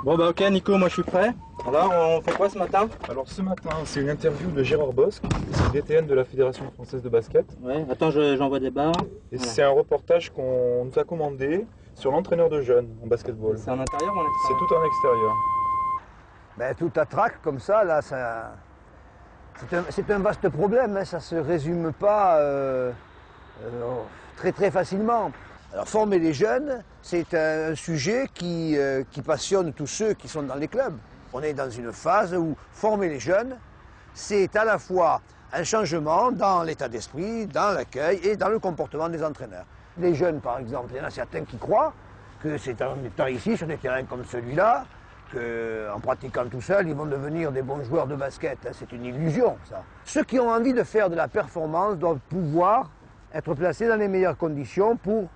Bon bah ok Nico, moi je suis prêt. Alors on fait quoi ce matin? Alors ce matin, c'est une interview de Gérard Bosc, c'est le DTN de la Fédération Française de Basket. Ouais, attends, j'envoie des barres. Et Voilà. c'est un reportage qu'on nous a commandé sur l'entraîneur de jeunes en basketball. C'est en intérieur ou en C'est extérieur? tout en extérieur. Ben, tout à trac comme ça, là, c'est un vaste problème, hein, ça ne se résume pas très facilement. Alors former les jeunes, c'est un sujet qui passionne tous ceux qui sont dans les clubs. On est dans une phase où former les jeunes, c'est à la fois un changement dans l'état d'esprit, dans l'accueil et dans le comportement des entraîneurs. Les jeunes, par exemple, il y en a certains qui croient que c'est en étant ici, sur des terrains comme celui-là, qu'en pratiquant tout seul, ils vont devenir des bons joueurs de basket. C'est une illusion, ça. Ceux qui ont envie de faire de la performance doivent pouvoir être placés dans les meilleures conditions pour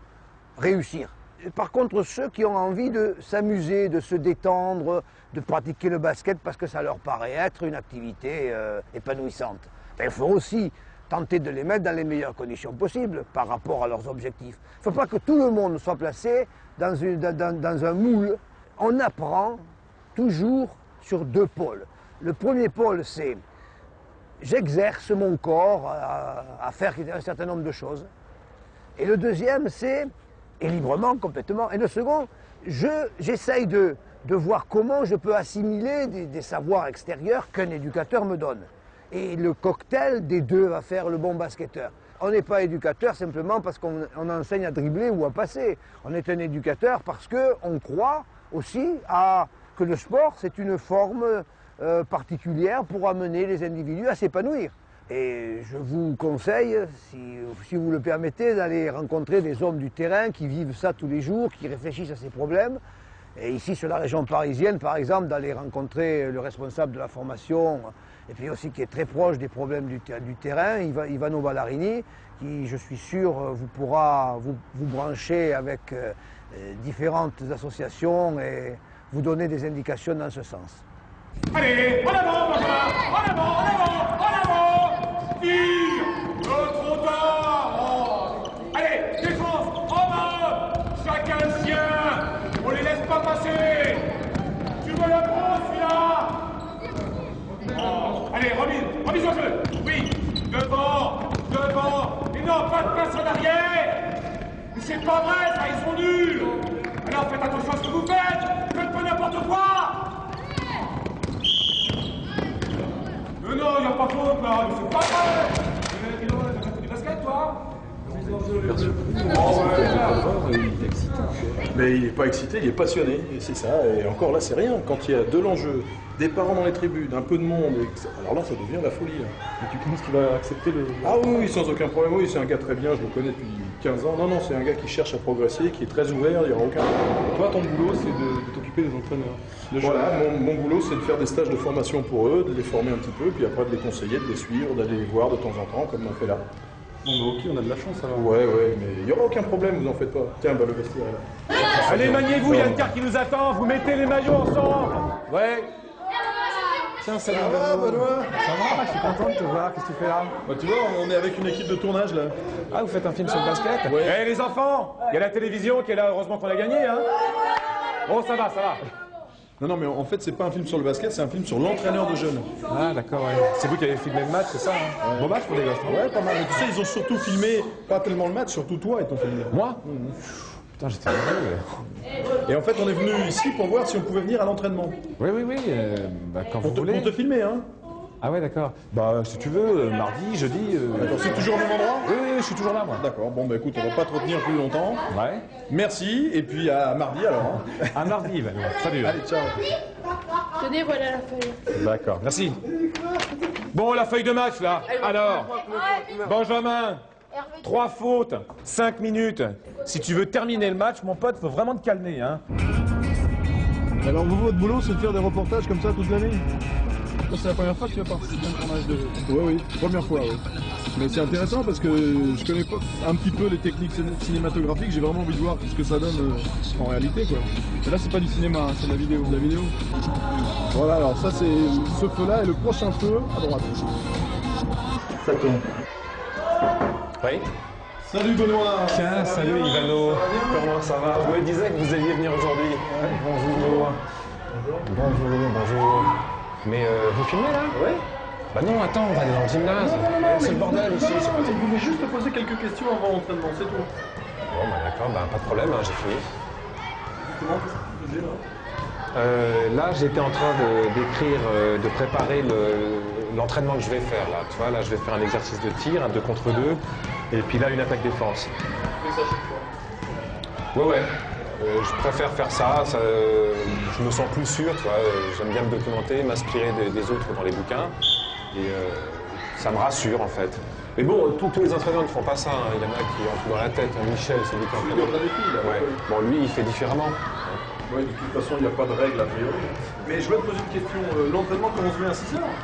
réussir. Par contre, ceux qui ont envie de s'amuser, de se détendre, de pratiquer le basket parce que ça leur paraît être une activité épanouissante, il faut aussi tenter de les mettre dans les meilleures conditions possibles par rapport à leurs objectifs. Il ne faut pas que tout le monde soit placé dans un moule. On apprend toujours sur deux pôles. Le premier pôle, c'est j'exerce mon corps à faire un certain nombre de choses. Et le deuxième, c'est, et librement, complètement. Et le second, j'essaye de voir comment je peux assimiler des savoirs extérieurs qu'un éducateur me donne. Et le cocktail des deux va faire le bon basketteur. On n'est pas éducateur simplement parce qu'on enseigne à dribbler ou à passer. On est un éducateur parce qu'on croit aussi que le sport, c'est une forme particulière pour amener les individus à s'épanouir. Et je vous conseille, si vous le permettez, d'aller rencontrer des hommes du terrain qui vivent ça tous les jours, qui réfléchissent à ces problèmes. Et ici, sur la région parisienne, par exemple, d'aller rencontrer le responsable de la formation, et puis aussi qui est très proche des problèmes du terrain, Ivano Ballarini, qui, je suis sûr, vous pourra vous brancher avec différentes associations et vous donner des indications dans ce sens. Allez, en avant, Benjamin! En avant, en avant, en avant! Tire! Trop tard! Allez, défense! En bas! Chacun le sien! On les laisse pas passer! Tu veux la grosse, celui-là? Allez, remise au jeu! Oui! Devant! Et non, pas de passe en arrière! Mais c'est pas vrai, ça, ils sont nuls! Alors faites attention à ce que vous faites! Faites pas n'importe quoi! Non, il n'y a pas faute là, mais c'est pas vrai! T'as fait du basket toi? Mais il n'est pas excité, il est passionné, et c'est ça. Et encore là, c'est rien. Quand il y a de l'enjeu, des parents dans les tribunes, un peu de monde, alors là, ça devient la folie. Et tu penses qu'il va accepter le... Ah oui, sans aucun problème. Oui, c'est un gars très bien, je le connais depuis 15 ans. Non, c'est un gars qui cherche à progresser, qui est très ouvert, il n'y aura aucun problème. Toi, ton boulot, c'est de t'occuper des entraîneurs. Voilà, mon boulot, c'est de faire des stages de formation pour eux, de les former un petit peu, puis après de les conseiller, de les suivre, d'aller les voir de temps en temps, comme on fait là. Bon, bah ok, on a de la chance alors. Ouais, mais il n'y aura aucun problème, vous en faites pas. Tiens, bah le vestiaire est là. Allez, maniez-vous, il y a une carte qui nous attend, vous mettez les maillots ensemble! Ouais! Tiens, salut. Ça va, Benoît? Ça va, je suis content de te voir. Qu'est-ce que tu fais là? Bah tu vois, on est avec une équipe de tournage là. Ah, vous faites un film sur le basket? Ouais. Eh les enfants, il y a la télévision qui est là, heureusement qu'on a gagné, hein. Bon, ça va. Non, mais en fait, c'est pas un film sur le basket, c'est un film sur l'entraîneur de jeunes. Ah, d'accord, ouais. C'est vous qui avez filmé le match, c'est ça, hein? Bon match pour les gosses, non? Ouais, pas mal. Mais tu sais, ils ont surtout filmé, pas tellement le match, surtout toi et ton film. Moi? Putain, j'étais heureux. Et en fait, on est venu ici pour voir si on pouvait venir à l'entraînement. Oui, bah, quand vous voulez. Pour te filmer, hein. Ah ouais, d'accord. Bah, si tu veux, mardi, jeudi... D'accord, c'est toujours au même endroit? Oui, je suis toujours là, moi. D'accord, bon, bah écoute, on va pas te retenir plus longtemps. Ouais. Merci, et puis à mardi alors. À mardi, Valérie. Salut. Allez, ciao. Tenez, voilà la feuille. D'accord, merci. Bon, la feuille de match, là. Alors, Benjamin, 3 fautes, 5 minutes. Si tu veux terminer le match, mon pote, faut vraiment te calmer, hein. Alors vous, votre boulot, c'est de faire des reportages comme ça toute l'année? C'est la première fois que tu vas participer à un tournage de... Oui, première fois, oui. Mais c'est intéressant parce que je connais pas un petit peu les techniques cinématographiques, j'ai vraiment envie de voir ce que ça donne en réalité, quoi. Et là, c'est pas du cinéma, hein, c'est de la vidéo. De la vidéo. Voilà, alors ça, c'est ce feu-là et le prochain feu à droite. Ça tourne. Oui. Salut Benoît. Tiens, salut Ivano. Comment ça va? Je me disais que vous alliez venir aujourd'hui. Bonjour. Bonjour, bonjour. Mais vous filmez là? Ouais. Bah non, attends, on va aller dans le gymnase. Non, C'est le bordel ici, c'est pas Je voulais juste te poser quelques questions avant l'entraînement, c'est tout. Bon, bah d'accord, bah pas de problème, hein, j'ai fini. Justement, qu'est-ce que tu faisais là? Là, j'étais en train d'écrire, de préparer l'entraînement que je vais faire là. Tu vois, là, je vais faire un exercice de tir, un 2 contre 2, et puis là, une attaque défense. Tu fais ça chaque fois? Ouais. Je préfère faire ça, je me sens plus sûr, tu vois. J'aime bien me documenter, m'inspirer des autres dans les bouquins, et ça me rassure en fait. Mais bon, tous les entraîneurs ne font pas ça, hein. Il y en a qui ont tout dans la tête. Michel, c'est lui qui Tu entraîne. dois des filles, là. Ouais. Bon, lui, il fait différemment. Oui, de toute façon, il n'y a pas de règle a priori. Mais je vais te poser une question. L'entraînement commence bien à 6 heures?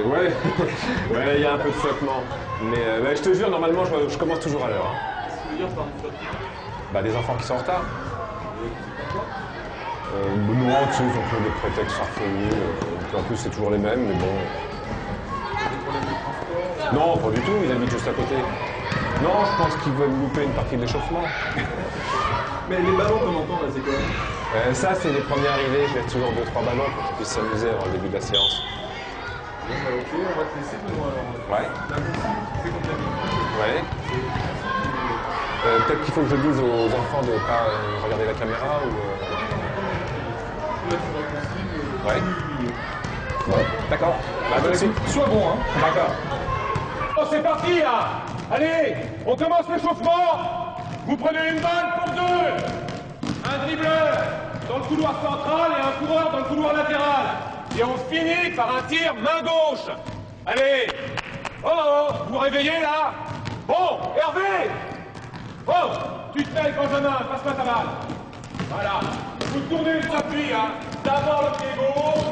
Ouais, ouais, il y a un peu de flottement. Mais je te jure, normalement, je commence toujours à l'heure. Hein. Qu'est-ce que tu veux dire par une flottement? Bah, des enfants qui sont en retard. Non, tu sais, ils ont plein de prétextes farfelus. En plus, c'est toujours les mêmes, mais bon. Non, pas du tout, ils habitent juste à côté. Non, je pense qu'ils veulent louper une partie de l'échauffement. Mais les ballons qu'on entend là, c'est quoi? Ça, c'est les premiers arrivés. Je laisse toujours 2-3 ballons pour qu'ils puissent s'amuser avant le début de la séance. Bon, bah, ok, on va te laisser demain alors. Ouais. La consigne, c'est comme d'habitude. Ouais. Peut-être qu'il faut que je dise aux enfants de ne pas regarder la caméra ou. Là, tu la consigne. Ouais. Ouais. D'accord. Bah, Sois bon, hein. D'accord. Oh, c'est parti là. Allez, on commence l'échauffement. Vous prenez une balle pour 2. Un dribbleur dans le couloir central et un coureur dans le couloir latéral. Et on finit par un tir main gauche. Allez. Oh, vous réveillez là? Bon, Hervé. Oh, tu te mets, Benjamin, passe-moi ta balle. Voilà. Vous tournez le appui, hein. D'abord le pied gauche.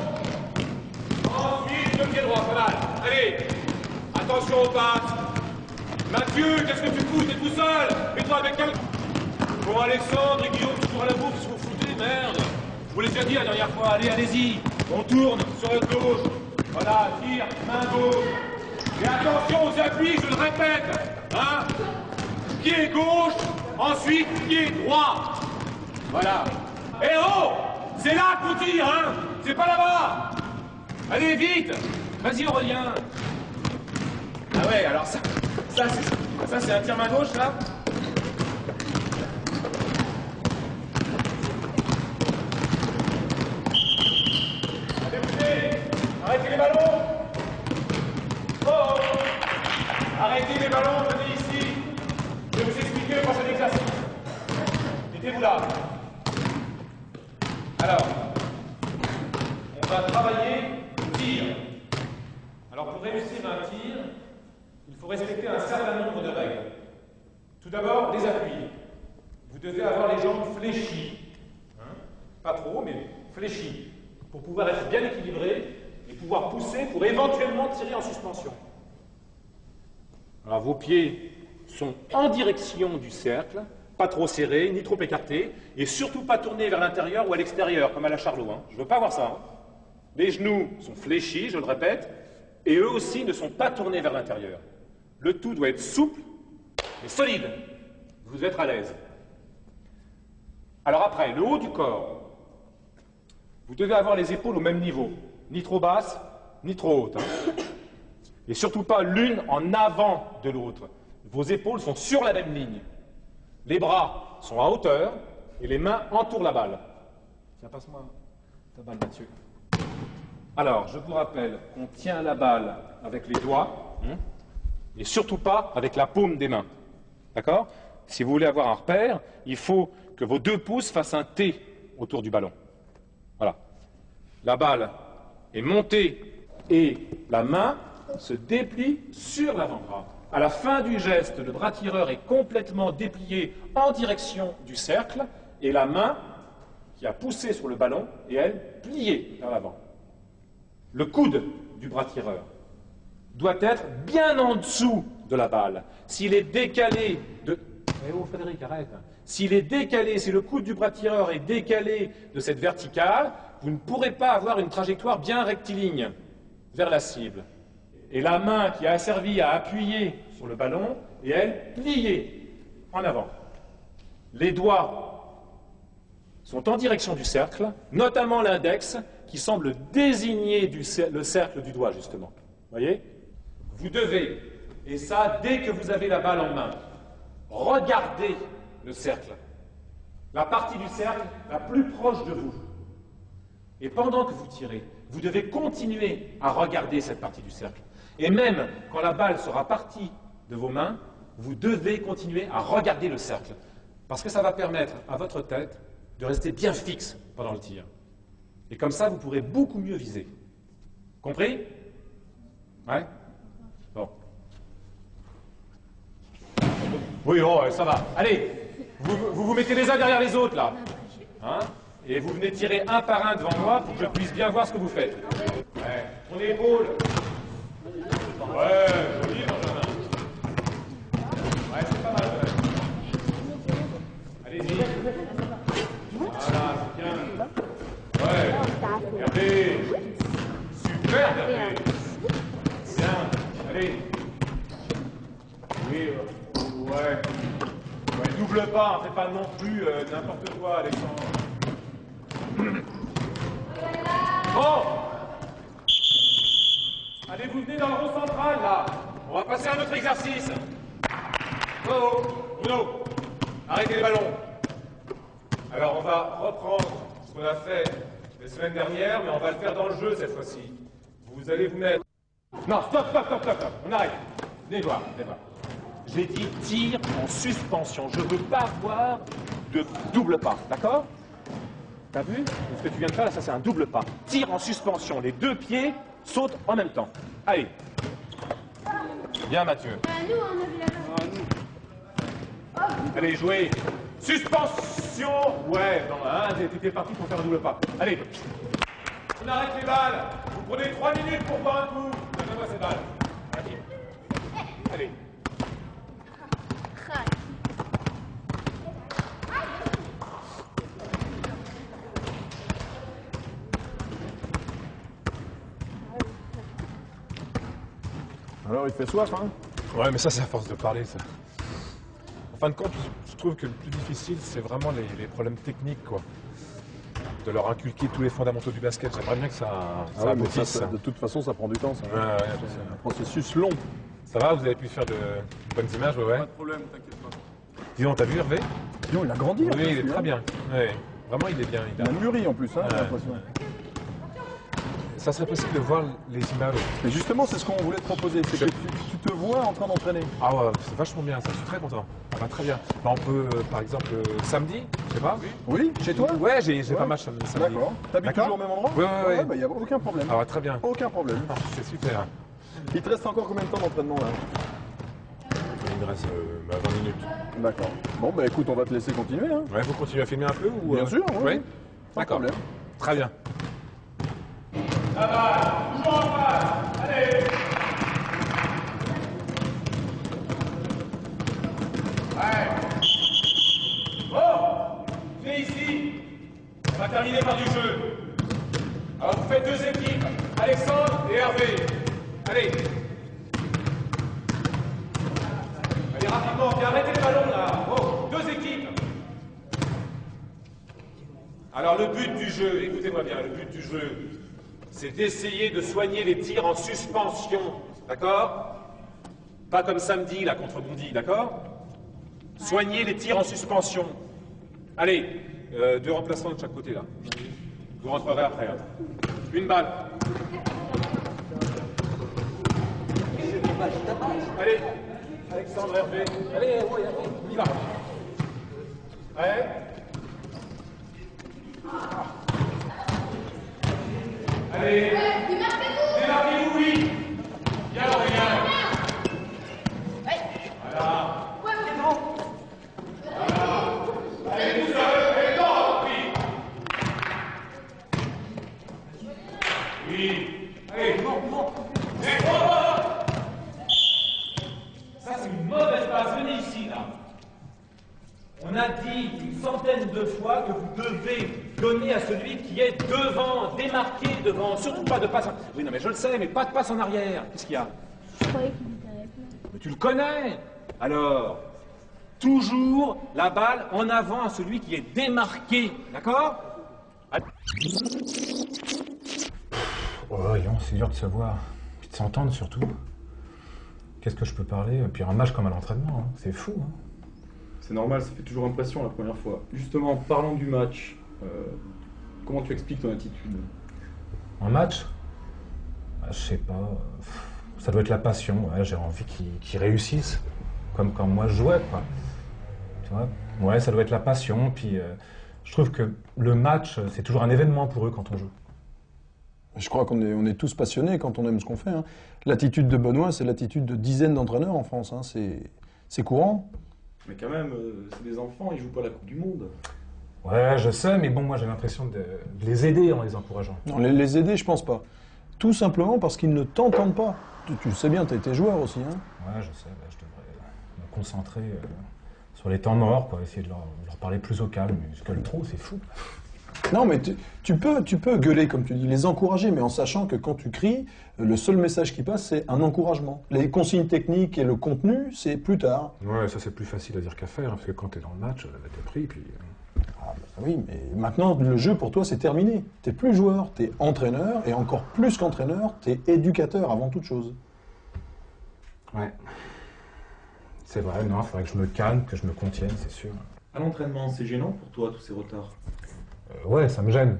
Ensuite le pied droit, pas mal. Allez. Attention aux passes. Mathieu, qu'est-ce que tu fous? T'es tout seul. Mets-toi avec quelqu'un. Bon, Alexandre et Guillaume, toujours à la bourre, qu'est-ce que vous foutez? Merde. Je vous l'ai déjà dit la dernière fois. Allez, allez-y. On tourne sur notre gauche. Voilà, tire, main gauche. Et attention aux appuis, je le répète. Hein? Pied gauche, ensuite pied droit. Voilà. Eh oh! C'est là qu'on tire, hein? C'est pas là-bas. Allez, vite. Vas-y, Aurélien. Ah ouais, alors ça c'est un tir main gauche, là? Allez, bougez. Arrêtez les ballons. Oh! Arrêtez les ballons, venez ici. Je vais vous expliquer le prochain exercice. Mettez-vous là. Alors, on va travailler le tir. Alors, pour réussir un tir, il faut respecter un certain nombre de règles. Tout d'abord, les appuis. Vous devez avoir les jambes fléchies. Hein? Pas trop, mais fléchies. Pour pouvoir être bien équilibré et pouvoir pousser pour éventuellement tirer en suspension. Alors, vos pieds sont en direction du cercle, pas trop serrés, ni trop écartés, et surtout pas tournés vers l'intérieur ou à l'extérieur, comme à la Charlot. Hein. Je ne veux pas voir ça. Hein. Les genoux sont fléchis, je le répète, et eux aussi ne sont pas tournés vers l'intérieur. Le tout doit être souple et solide. Vous devez être à l'aise. Alors après, le haut du corps. Vous devez avoir les épaules au même niveau, ni trop basses, ni trop hautes. Hein. Et surtout pas l'une en avant de l'autre. Vos épaules sont sur la même ligne. Les bras sont à hauteur et les mains entourent la balle. Tiens, passe-moi ta balle, Mathieu. Alors, je vous rappelle qu'on tient la balle avec les doigts et surtout pas avec la paume des mains. D'accord? Si vous voulez avoir un repère, il faut que vos 2 pouces fassent un T autour du ballon. Voilà. La balle est montée et la main se déplie sur l'avant-bras. À la fin du geste, le bras tireur est complètement déplié en direction du cercle et la main qui a poussé sur le ballon est, elle, pliée vers l'avant. Le coude du bras tireur doit être bien en dessous de la balle. S'il est décalé de... Eh oh, Frédéric, arrête. S'il est décalé, si le coude du bras tireur est décalé de cette verticale, vous ne pourrez pas avoir une trajectoire bien rectiligne vers la cible. Et la main qui a servi à appuyer sur le ballon est, elle, pliée en avant. Les doigts sont en direction du cercle, notamment l'index, qui semble désigner le cercle du doigt, justement. Voyez? Vous devez, et ça dès que vous avez la balle en main, regardez le cercle, la partie du cercle la plus proche de vous. Et pendant que vous tirez, vous devez continuer à regarder cette partie du cercle. Et même quand la balle sera partie de vos mains, vous devez continuer à regarder le cercle. Parce que ça va permettre à votre tête de rester bien fixe pendant le tir. Et comme ça, vous pourrez beaucoup mieux viser. Compris? Ouais? Bon. Oui, oh, ça va. Allez, vous mettez les uns derrière les autres, là. Hein? Et vous venez tirer un par un devant moi pour que je puisse bien voir ce que vous faites. Ouais, ton épaule. Ouais, joli, Benjamin. Ouais, c'est pas mal, ouais. Allez-y. Voilà, c'est bien. Ouais, regardez. Super, regardez. Bien, allez. Oui, ouais. Ouais, double pas, hein, fais pas non plus n'importe quoi, Alexandre. Bon. Allez, vous venez dans le rond central, là. On va passer à un autre exercice. Oh, Bruno, arrêtez les ballons. Alors, on va reprendre ce qu'on a fait les semaines dernières, mais on va le faire dans le jeu cette fois-ci. Vous allez vous mettre... Non, stop. On arrête. Venez voir. J'ai dit tir en suspension. Je ne veux pas voir de double pas, d'accord? T'as vu? Ce que tu viens de faire, là, ça c'est un double pas. Tir en suspension. Les deux pieds sautent en même temps. Allez. Bien, Mathieu. Nous, on a vu la main. Allez, jouez. Suspension. Ouais, non, hein, t'étais parti pour faire un double pas. Allez. On arrête les balles. Vous prenez 3 minutes pour faire un coup. Donnez-moi ces balles. Allez. Alors, il fait soif, hein? Ouais, mais ça, c'est à force de parler, ça. En fin de compte, je trouve que le plus difficile, c'est vraiment les problèmes techniques, quoi. De leur inculquer tous les fondamentaux du basket. J'aimerais bien que ça ouais, mais aboutisse. ça, de toute façon, ça prend du temps, ça. Ouais, C'est un processus long. Ça va, vous avez pu faire de bonnes images, ouais? Pas de problème, t'inquiète pas. Dis donc, t'as vu Hervé? Sinon, il a grandi. Oui, il est très bien. Ouais. Vraiment, il est bien. Il a mûri en plus, hein, j'ai l'impression. Ça serait possible de voir les images. Mais justement, c'est ce qu'on voulait te proposer, c'est que tu te vois en train d'entraîner. Ah ouais, c'est vachement bien, ça, je suis très content. Ah bah, très bien. Bah, on peut, par exemple, samedi, je sais pas. Oui, chez toi? Ouais, j'ai pas mal samedi. D'accord. T'habites toujours au même endroit? Ouais. Bah, y a aucun problème. Ah ouais, très bien. Aucun problème. C'est super. Il te reste encore combien de temps d'entraînement là? Il me reste 20 minutes. D'accord. Bon, bah écoute, on va te laisser continuer. Hein. Ouais, vous continuez à filmer un peu ou Bien sûr, oui. Oui. Pas de problème. Très bien. La balle, toujours en face. Allez. Ouais. Bon, venez ici. On va terminer par du jeu. Alors vous faites 2 équipes, Alexandre et Hervé. Allez. Allez rapidement, puis arrêtez les ballons là. Bon, 2 équipes. Alors le but du jeu, écoutez-moi bien, le but du jeu, c'est d'essayer de soigner les tirs en suspension, d'accord? Pas comme samedi, là, contre Bondy, d'accord? Soigner les tirs en suspension. Allez, 2 remplaçants de chaque côté, là. Vous rentrerez après. Hein. Une balle. Allez, Alexandre, Hervé. Allez, on y va. Ouais. Allez. Démarquez-vous, oui. Bien, Aurélien. Voilà. Voilà. Allez, tout seul. Allez, non, oui. Oui. Allez, non. Et voilà. Ça, c'est une mauvaise passe. Venez ici, là. On a dit une centaine de fois que vous devez donner à celui qui est devant, démarqué devant, surtout pas de passe en... Oui, non, mais je le sais, mais pas de passe en arrière. Qu'est-ce qu'il y a? Je croyais qu'il était avec moi. Mais tu le connais. Alors, Toujours la balle en avant à celui qui est démarqué, d'accord? Oh, voyons, c'est dur de se voir. Puis de s'entendre surtout. Qu'est-ce que je peux parler? Puis un match comme à l'entraînement, hein. C'est fou. Hein. C'est normal, ça fait toujours impression la première fois. Justement, parlons du match. Comment tu expliques ton attitude? Un match? Je sais pas. Ça doit être la passion. Ouais, j'ai envie qu'ils réussissent. Comme quand moi je jouais, quoi. Tu vois? Ouais, ça doit être la passion. Puis je trouve que le match, c'est toujours un événement pour eux quand on joue. Je crois on est tous passionnés quand on aime ce qu'on fait. Hein. L'attitude de Benoît, c'est l'attitude de dizaines d'entraîneurs en France. Hein. C'est courant. Mais quand même, c'est des enfants, ils jouent pas la Coupe du Monde. Ouais, je sais, mais bon, moi j'ai l'impression de les aider en les encourageant. Non, les aider, je pense pas. Tout simplement parce qu'ils ne t'entendent pas. Tu le sais bien, tu as été joueur aussi. Hein. Ouais, je sais, bah, je devrais me concentrer sur les temps morts, quoi, essayer de leur parler plus au calme. Ils se gueulent trop, c'est fou. Non, mais tu peux gueuler, comme tu dis, les encourager, mais en sachant que quand tu cries, le seul message qui passe, c'est un encouragement. Les consignes techniques et le contenu, c'est plus tard. Ouais, ça c'est plus facile à dire qu'à faire, hein, parce que quand t'es dans le match, t'es pris, puis... Ah, bah, oui, mais maintenant, le jeu pour toi, c'est terminé. T'es plus joueur, t'es entraîneur, et encore plus qu'entraîneur, t'es éducateur avant toute chose. Ouais. C'est vrai, non, il faudrait que je me calme, que je me contienne, c'est sûr. À l'entraînement, c'est gênant pour toi, tous ces retards? Ouais, ça me gêne,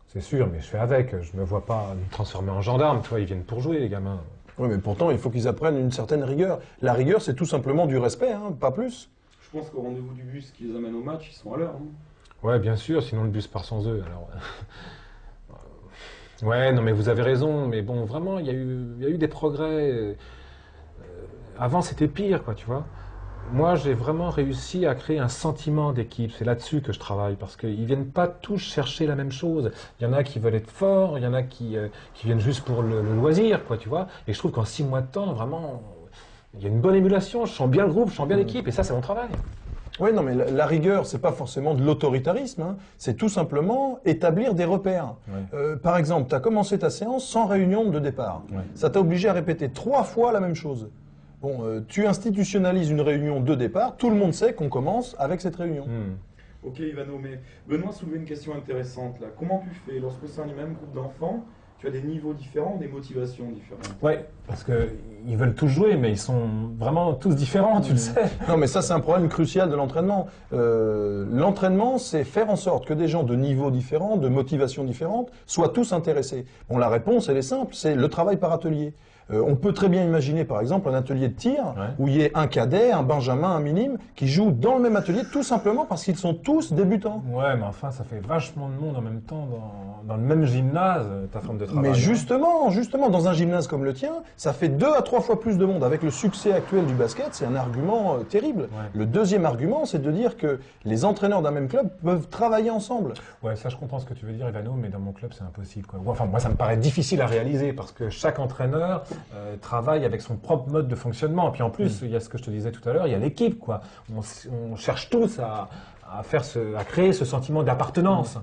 c'est sûr, mais je fais avec. Je me vois pas me transformer en gendarme, tu vois, ils viennent pour jouer, les gamins. Oui, mais pourtant, il faut qu'ils apprennent une certaine rigueur. La rigueur, c'est tout simplement du respect, hein, pas plus. Je pense qu'au rendez-vous du bus qui les amène au match, ils sont à l'heure. Hein. Ouais, bien sûr, sinon le bus part sans eux, alors... Ouais, non, mais vous avez raison, mais bon, vraiment, il y a eu des progrès. Avant, c'était pire, quoi, tu vois. Moi, j'ai vraiment réussi à créer un sentiment d'équipe. C'est là-dessus que je travaille, parce qu'ils viennent pas tous chercher la même chose. Il y en a qui veulent être forts, il y en a qui viennent juste pour le loisir, quoi, tu vois. Et je trouve qu'en 6 mois de temps, vraiment, il y a une bonne émulation. Je sens bien le groupe, je sens bien l'équipe, et ça, c'est mon travail. Oui, non, mais la rigueur, c'est pas forcément de l'autoritarisme, hein. C'est tout simplement établir des repères. Ouais. Par exemple, tu as commencé ta séance sans réunion de départ. Ouais. Ça t'a obligé à répéter 3 fois la même chose. Bon, tu institutionnalises une réunion de départ, tout le monde sait qu'on commence avec cette réunion. Ok, Ivano, mais Benoît soulevait une question intéressante là. Comment tu fais lorsque c'est un même groupe d'enfants? Tu as des niveaux différents, des motivations différentes? Ouais, parce qu'ils veulent tous jouer, mais ils sont vraiment tous différents, tu le sais. Non, mais ça, c'est un problème crucial de l'entraînement. L'entraînement, c'est faire en sorte que des gens de niveaux différents, de motivations différentes, soient tous intéressés. Bon, la réponse, elle est simple, c'est le travail par atelier. On peut très bien imaginer, par exemple, un atelier de tir où il y ait un cadet, un benjamin, un minime, qui jouent dans le même atelier, tout simplement parce qu'ils sont tous débutants. Ouais, mais enfin, ça fait vachement de monde en même temps dans le même gymnase, ta forme de travail. Mais justement, dans un gymnase comme le tien, ça fait 2 à 3 fois plus de monde. Avec le succès actuel du basket, c'est un argument terrible. Ouais. Le deuxième argument, c'est de dire que les entraîneurs d'un même club peuvent travailler ensemble. Ouais, ça je comprends ce que tu veux dire, Ivano, mais dans mon club c'est impossible, quoi. Enfin, moi ça me paraît difficile à réaliser parce que chaque entraîneur travaille avec son propre mode de fonctionnement. Et puis en plus, il y a ce que je te disais tout à l'heure, il y a l'équipe, quoi. On cherche tous à créer ce sentiment d'appartenance.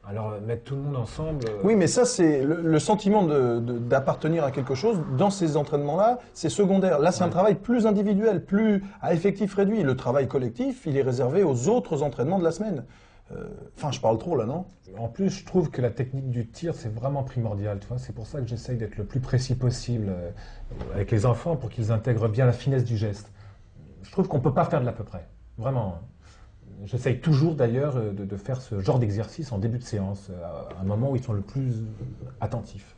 Alors mettre tout le monde ensemble... Oui, mais ça, c'est le sentiment d'appartenir à quelque chose. Dans ces entraînements-là, c'est secondaire. Là, c'est un travail plus individuel, plus à effectif réduit. Le travail collectif, il est réservé aux autres entraînements de la semaine. Enfin, je parle trop là, non? En plus, je trouve que la technique du tir, c'est vraiment primordial. Tu vois, c'est pour ça que j'essaye d'être le plus précis possible avec les enfants pour qu'ils intègrent bien la finesse du geste. Je trouve qu'on ne peut pas faire de l'à peu près. Vraiment. J'essaye toujours d'ailleurs de faire ce genre d'exercice en début de séance, à un moment où ils sont le plus attentifs.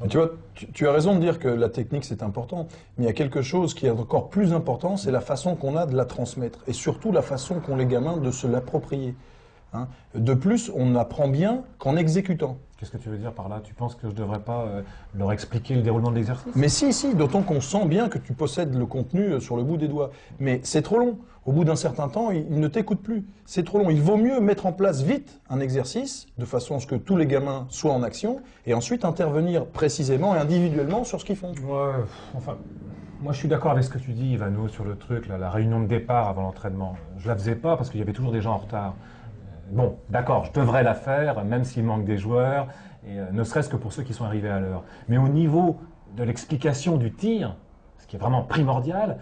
Tu vois, tu as raison de dire que la technique c'est important, mais il y a quelque chose qui est encore plus important, c'est la façon qu'on a de la transmettre, et surtout la façon qu'ont les gamins de se l'approprier. Hein. De plus, on apprend bien qu'en exécutant. Qu'est-ce que tu veux dire par là? Tu penses que je ne devrais pas leur expliquer le déroulement de l'exercice? Mais si, d'autant qu'on sent bien que tu possèdes le contenu sur le bout des doigts. Mais c'est trop long. Au bout d'un certain temps, ils ne t'écoutent plus. C'est trop long. Il vaut mieux mettre en place vite un exercice, de façon à ce que tous les gamins soient en action, et ensuite intervenir précisément et individuellement sur ce qu'ils font. Ouais, enfin... Moi, je suis d'accord avec ce que tu dis, Ivano, sur le truc, là, la réunion de départ avant l'entraînement. Je la faisais pas parce qu'il y avait toujours des gens en retard. Bon, d'accord, je devrais la faire, même s'il manque des joueurs, et ne serait-ce que pour ceux qui sont arrivés à l'heure. Mais au niveau de l'explication du tir, ce qui est vraiment primordial,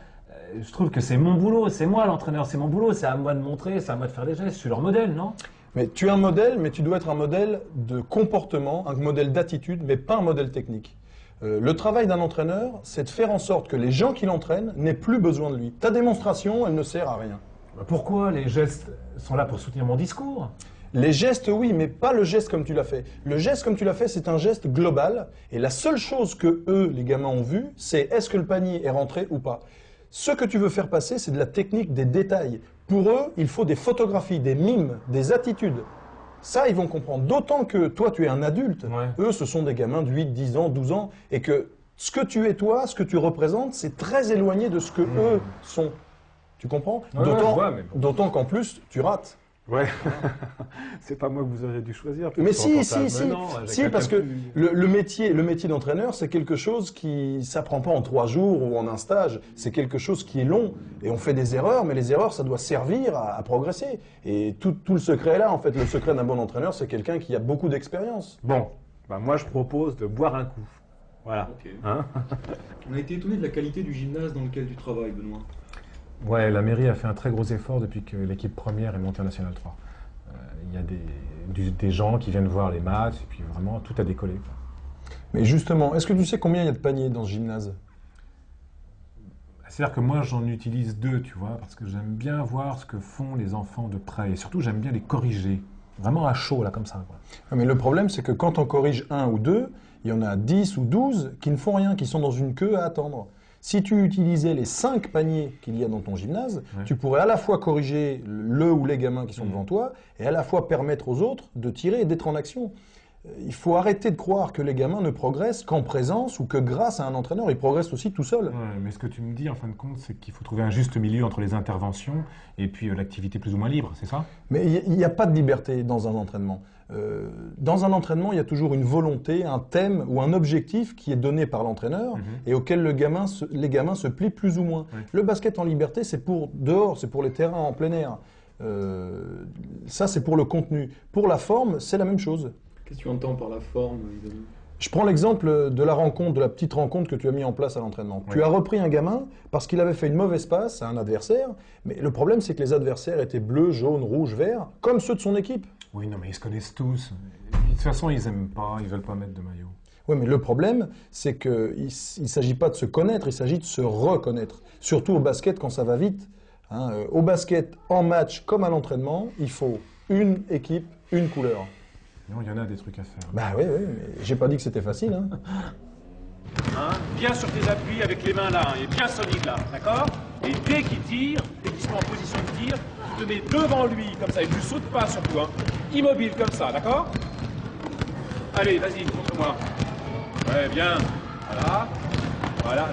je trouve que c'est mon boulot, c'est moi l'entraîneur, c'est mon boulot, c'est à moi de montrer, c'est à moi de faire des gestes, je suis leur modèle, non? Mais tu es un modèle, mais tu dois être un modèle de comportement, un modèle d'attitude, mais pas un modèle technique. Le travail d'un entraîneur, c'est de faire en sorte que les gens qui l'entraînent n'aient plus besoin de lui. Ta démonstration, elle ne sert à rien. Pourquoi? Les gestes sont là pour soutenir mon discours. Les gestes, oui, mais pas le geste comme tu l'as fait. Le geste comme tu l'as fait, c'est un geste global. Et la seule chose que eux, les gamins, ont vu, c'est est-ce que le panier est rentré ou pas. Ce que tu veux faire passer, c'est de la technique des détails. Pour eux, il faut des photographies, des mimes, des attitudes. Ça, ils vont comprendre. D'autant que toi, tu es un adulte. Ouais. Eux, ce sont des gamins de 8, 10 ans, 12 ans. Et que ce que tu es toi, ce que tu représentes, c'est très éloigné de ce que eux sont. Tu comprends? Ouais, je vois, mais bon. D'autant qu'en plus, tu rates. Ouais. C'est pas moi que vous auriez dû choisir. Mais si, parce que le métier d'entraîneur, c'est quelque chose qui s'apprend pas en 3 jours ou en un stage. C'est quelque chose qui est long. Et on fait des erreurs, mais les erreurs, ça doit servir à progresser. Et tout le secret est là, en fait. Le secret d'un bon entraîneur, c'est quelqu'un qui a beaucoup d'expérience. Bon, bah moi je propose de boire un coup. Voilà. Ok. Hein? On a été étonné de la qualité du gymnase dans lequel tu travailles, Benoît. Ouais, la mairie a fait un très gros effort depuis que l'équipe première est montée en National 3. Il y a des gens qui viennent voir les matchs, et puis vraiment, tout a décollé, quoi. Mais justement, est-ce que tu sais combien il y a de paniers dans ce gymnase? C'est-à-dire que moi, j'en utilise 2, tu vois, parce que j'aime bien voir ce que font les enfants de près. Et surtout, j'aime bien les corriger. Vraiment à chaud, là, comme ça, quoi. Mais le problème, c'est que quand on corrige 1 ou 2, il y en a 10 ou 12 qui ne font rien, qui sont dans une queue à attendre. Si tu utilisais les 5 paniers qu'il y a dans ton gymnase, Ouais. tu pourrais à la fois corriger le ou les gamins qui sont devant toi et à la fois permettre aux autres de tirer et d'être en action. Il faut arrêter de croire que les gamins ne progressent qu'en présence ou que grâce à un entraîneur, ils progressent aussi tout seuls. Ouais, mais ce que tu me dis, en fin de compte, c'est qu'il faut trouver un juste milieu entre les interventions et puis l'activité plus ou moins libre, c'est ça? Mais il n'y a pas de liberté dans un entraînement. Dans un entraînement, il y a toujours une volonté, un thème ou un objectif qui est donné par l'entraîneur et auquel les gamins se plient plus ou moins. Ouais. Le basket en liberté, c'est pour dehors, c'est pour les terrains en plein air. Ça, c'est pour le contenu. Pour la forme, c'est la même chose. Qu'est-ce que tu entends par la forme, évidemment? Je prends l'exemple de la rencontre, de la petite rencontre que tu as mis en place à l'entraînement. Oui. Tu as repris un gamin parce qu'il avait fait une mauvaise passe à un adversaire, mais le problème, c'est que les adversaires étaient bleus, jaunes, rouges, verts, comme ceux de son équipe. Oui, non, mais ils se connaissent tous. De toute façon, ils aiment pas, ils veulent pas mettre de maillot. Oui, mais le problème, c'est qu'il ne s'agit pas de se connaître, il s'agit de se reconnaître. Surtout au basket quand ça va vite. Hein. Au basket, en match comme à l'entraînement, il faut une équipe, une couleur. Non, il y en a des trucs à faire. Bah oui, mais j'ai pas dit que c'était facile. Hein. Hein, bien sur tes appuis avec les mains là, hein, et bien solide là, d'accord? Et dès qu'il tire, dès qu'il se met en position de tir, tu te mets devant lui, comme ça, et tu sautes pas surtout, hein. Immobile comme ça, d'accord? Allez, vas-y, montre-moi. Ouais, bien. Voilà. Voilà,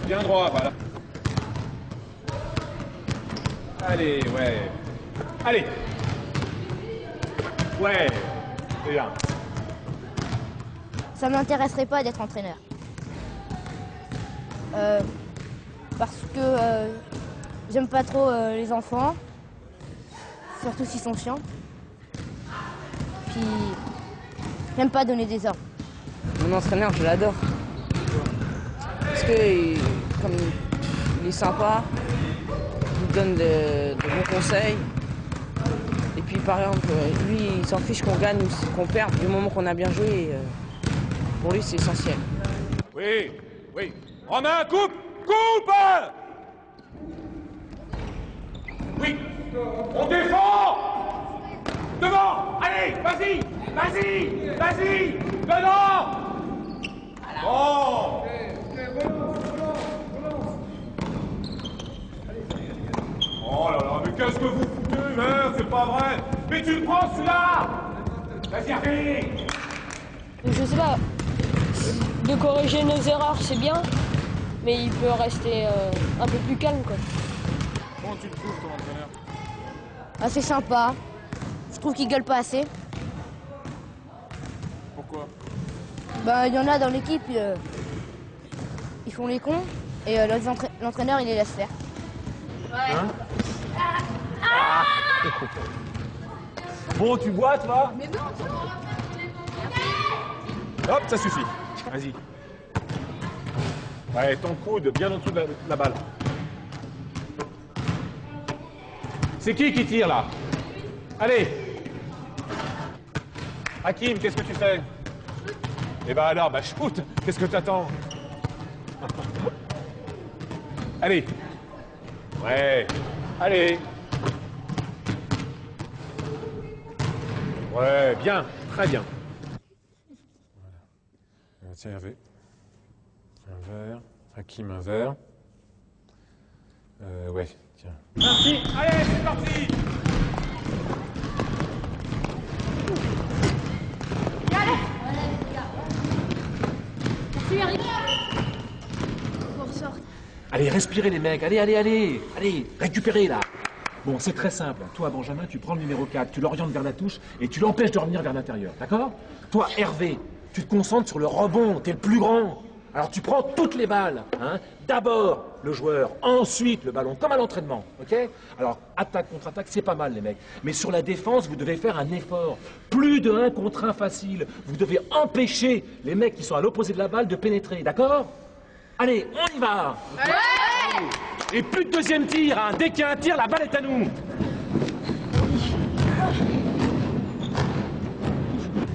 bien droit, voilà. Allez, ouais. Allez. Ouais, c'est bien. Ça m'intéresserait pas d'être entraîneur. Parce que j'aime pas trop les enfants, surtout s'ils sont chiants. Puis j'aime pas donner des ordres. Mon entraîneur, je l'adore. Parce que comme il est sympa, il me donne de bons conseils. Et puis par exemple, lui, il s'en fiche qu'on gagne ou qu'on perde, du moment qu'on a bien joué, pour lui c'est essentiel. Oui, oui. Romain, coupe! Coupe! Oui. On défend! Devant! Allez, vas-y! Vas-y! Vas-y! Dedans! Bon! Oh là là, mais qu'est-ce que vous foutez, merde, c'est pas vrai! Mais tu le prends celui-là! Vas-y, allez! Je sais pas, de corriger nos erreurs c'est bien, mais il peut rester un peu plus calme quoi. Comment tu le trouves ton entraîneur? Assez sympa. Je trouve qu'ils gueulent pas assez. Pourquoi? Bah, il y en a dans l'équipe, ils font les cons et l'entraîneur il les laisse faire. Ouais. Hein? Bon, tu bois, toi? Mais non, Hop, ça suffit. Vas-y. Ouais, ton coude bien en dessous de la balle. C'est qui tire là? Allez. Hakim, qu'est-ce que tu fais? Eh ben alors, bah shoot. Qu'est-ce que t'attends? Allez. Ouais. Allez. Ouais, bien. Très bien. Voilà. Tiens, Hervé. Un verre. Hakim, un verre. Ouais, tiens. Parti. Allez, c'est parti. Allez, respirez les mecs, allez, récupérez là. Bon, c'est très simple. Toi, Benjamin, tu prends le numéro 4, tu l'orientes vers la touche et tu l'empêches de revenir vers l'intérieur, d'accord? Toi, Hervé, tu te concentres sur le rebond, t'es le plus grand. Alors tu prends toutes les balles, hein. D'abord le joueur, ensuite le ballon, comme à l'entraînement, ok? Alors attaque contre attaque, c'est pas mal les mecs. Mais sur la défense, vous devez faire un effort. Plus de 1 contre 1 facile. Vous devez empêcher les mecs qui sont à l'opposé de la balle de pénétrer, d'accord? Allez, on y va! Ouais! Et plus de deuxième tir, hein. Dès qu'il y a un tir, la balle est à nous!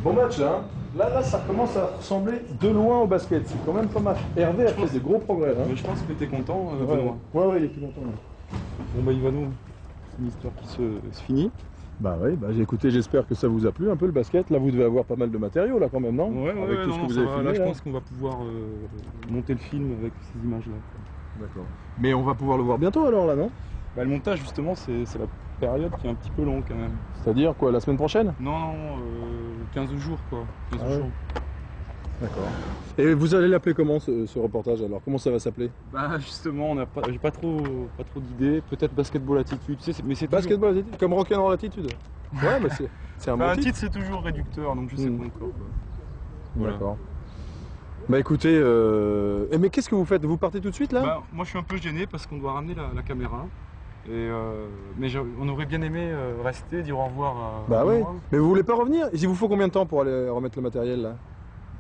Bon match là, hein. Là, ça commence à ressembler de loin au basket. C'est quand même pas mal. Hervé a fait des gros progrès. Hein. Mais je pense que t'es content, ouais, Benoît. Ouais, il est plus content. Ouais. Bon bah Ivano, c'est une histoire qui se finit. Bah oui, j'ai écouté, j'espère que ça vous a plu un peu le basket. Là, vous devez avoir pas mal de matériaux là quand même, non? Ouais, avec tout ce que vous avez filmé, là, je pense qu'on va pouvoir monter le film avec ces images-là. D'accord. Mais on va pouvoir le voir bientôt alors là, non? Bah, le montage, justement, c'est la période qui est un petit peu longue quand même. C'est-à-dire quoi, la semaine prochaine? Non, 15 jours quoi. 15 Ah ouais. jours. D'accord. Et vous allez l'appeler comment ce reportage alors? Comment ça va s'appeler? Bah justement, j'ai pas trop d'idées. Peut-être Basketball Attitude. Tu sais, mais c'est Basketball Attitude, comme Rock'n'Roll Attitude. Ouais, mais c'est un bon titre. titre, c'est toujours réducteur, donc je sais pas encore. Voilà. D'accord. Bah écoutez, mais qu'est-ce que vous faites? Vous partez tout de suite là? Bah, moi je suis un peu gêné parce qu'on doit ramener la caméra. Mais on aurait bien aimé rester, dire au revoir à Bah oui, Benoît. mais vous voulez pas revenir? Il vous faut combien de temps pour aller remettre le matériel là?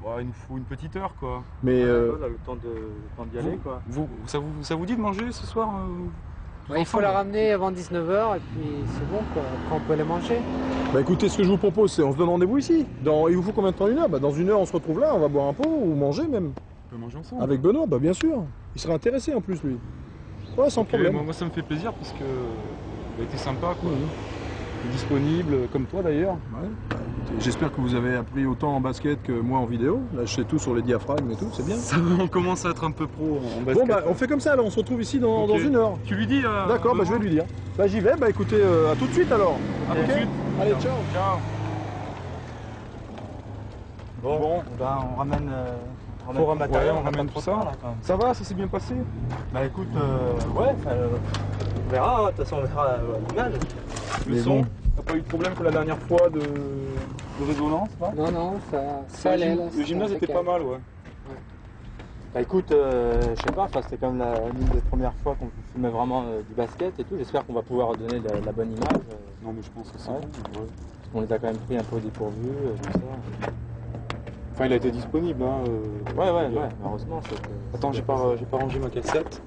Bah, il nous faut une petite heure quoi. Mais on a le temps d'y aller quoi. Ça vous dit de manger ce soir Il faut la ramener avant 19h et puis c'est bon quoi. Après on peut les manger. Bah écoutez, ce que je vous propose, c'est on se donne rendez-vous ici. Il vous faut combien de temps? 1 heure? Bah dans 1 heure on se retrouve là, on va boire un pot ou manger même. On peut manger ensemble. Avec Benoît, bah bien sûr. Il serait intéressé en plus lui. Ouais, sans problème. Moi ça me fait plaisir parce que il a été sympa quoi. Il est disponible, comme toi d'ailleurs. Ouais. J'espère que vous avez appris autant en basket que moi en vidéo. Là je sais tout sur les diaphragmes et tout, c'est bien. On commence à être un peu pro en basket. Bon bah on fait comme ça alors, on se retrouve ici dans 1 heure. Tu lui dis D'accord, bah je vais lui dire. Bah j'y vais, bah écoutez, à tout de suite alors. À tout de suite. Allez, ciao. Ciao. Bon, ben on ramène on matériel, ramène tout ça. Ça va, ça s'est bien passé? Bah écoute, ouais, on verra, de toute façon on verra l'image. Le son, t'as pas eu de problème que la dernière fois de résonance là? Non, ça allait. Le gymnase était pas mal, ouais. Bah écoute, je sais pas, c'était quand même l'une des premières fois qu'on filmait vraiment du basket et tout. J'espère qu'on va pouvoir donner la bonne image. Non mais je pense que c'est ouais. bon. Ouais. On les a quand même pris un peu au dépourvu, tout ça. Enfin il a été disponible hein. Ouais, heureusement. Attends, j'ai pas rangé ma cassette.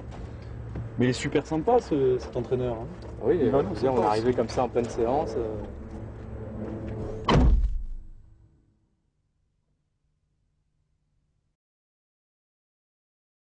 Mais il est super sympa cet entraîneur. Hein. Oui, on est arrivé comme ça en pleine séance.